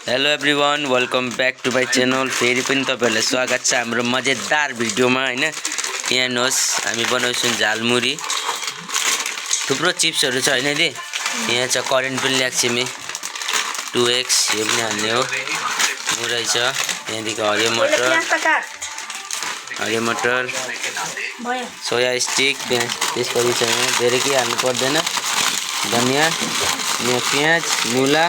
Hello everyone, welcome back to my channel. फेरि पनि तपाईहरुलाई स्वागत छ हाम्रो मजेदार भिडियोमा हैन। यहाँ हेर्नुहोस् हामी बनाउँछौं झालमुरी। थुप्रो चिप्सहरु छ हैन दि। यहाँ छ करेन्ट पनि ल्याएको छु मी 2x यो पनि हाल्ने हो। मुरै छ, यहाँदेखि हरियो मटर सोया स्टिक, त्यसपछि छ यहाँ धेरै के हाल्नु पर्दैन। धनिया, यहाँ प्याज, मुला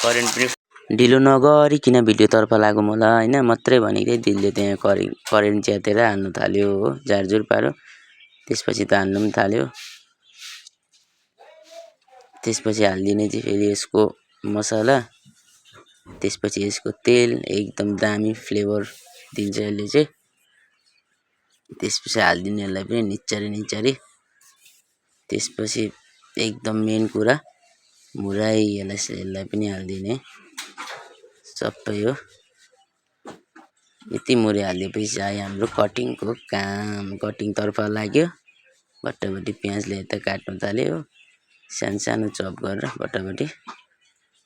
करेन्ट पनि ढिलो नगरिकन भिडियो तर्फ लागौँ होला हैन। मात्रै भनेकै दिलले त्यहाँ करेन्ट च्यातेर हाल्नु थाल्यो हो, झारझुर पारो। त्यसपछि त हाल्नु पनि थाल्यो। त्यसपछि हाल्दिने चाहिँ फेरि यसको मसला, त्यसपछि यसको तेल एकदम दामी फ्लेभर दिन्छ यसले चाहिँ। त्यसपछि हाल्दिने यसलाई पनि निच्चारी। त्यसपछि एकदम मेन कुरा मुरै, यसलाई पनि हाल्दिने सबै हो। यति मुरै हाल्दिएपछि आयो हाम्रो कटिङको काम। कटिङ तर्फ लाग्यो। बट्टाबट्टी प्याजले यता काट्नु थाल्यो हो, सानो चप गरेर बट्टाबट्टी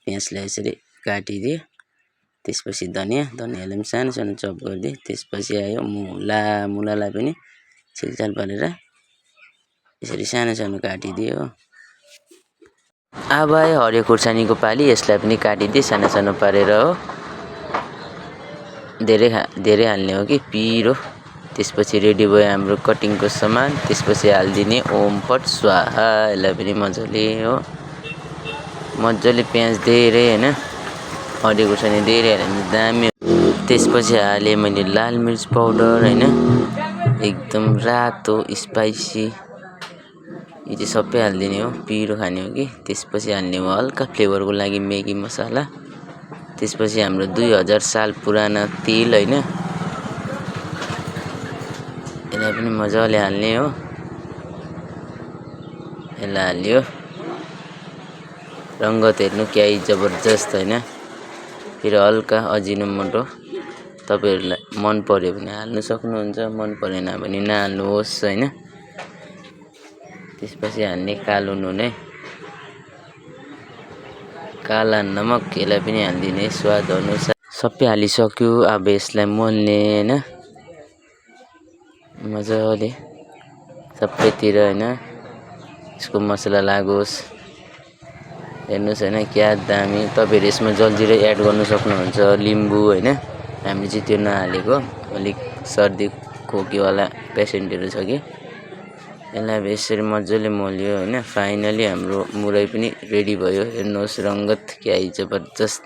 प्याजलाई यसरी काटिदियो। त्यसपछि धनियालाई पनि सानो चप गरिदियो। त्यसपछि आयो मुलालाई पनि छिलछाल पारेर यसरी सानो काटिदियो हो। अब आयो हरियो खुर्सानीको पाली, यसलाई पनि काटिदिए सानो पारेर हो। धेरै हाल्ने हो कि पिरो। त्यसपछि रेडी भयो हाम्रो कटिङको सामान। त्यसपछि हाल्दिने ओम फट स्वाहा, यसलाई पनि मजाले प्याज धेरै हैन, हरियो खुर्सानी धेरै हाल्यो भने दामी। त्यसपछि हाले मैले लाल मिर्च पाउडर हैन, एकदम रातो स्पाइसी। यो चाहिँ सबै हाल्दिने हो, पिरो खाने हो कि। त्यसपछि हाल्ने हो हल्का फ्लेभरको लागि मैगी मसाला। त्यसपछि हाम्रो 2000 साल पुराना तेल हैन, यसलाई पनि मजाले हाल्ने हो। यसलाई हाल्यो, रङ्गत हेर्नु क्या जबरजस्त हैन। फेरि हल्का अजिनोमोटो तपाईहरुलाई मन पर्यो भने हाल्नु सक्नुहुन्छ, मन परेन भने नहाल्नुहोस् हैन। त्यसपछि हाल्ने कालो नुन है, काला नमक, यसलाई पनि हाल्दिने स्वाद अनुसार। सबै हालिसक्यो। अब यसलाई मोल्ने हैन मजाले सबैतिर हैन, यसको मसला लागोस्। हेर्नुस् हैन क्या दामी। तपाईहरु यसमा जलजिरा एड गर्न सक्नुहुन्छ, लिम्बु हैन। हामीले चाहिँ त्यो नहालेको, अलिक सर्दी खोकीवाला पेसेन्टहरु छ कि। यसलाई अब यसरी मजाले मोल्यो हैन। फाइनली हाम्रो मुरै पनि रेडी भयो। हेर्नुहोस् रङ्गत क्या जबरजस्त।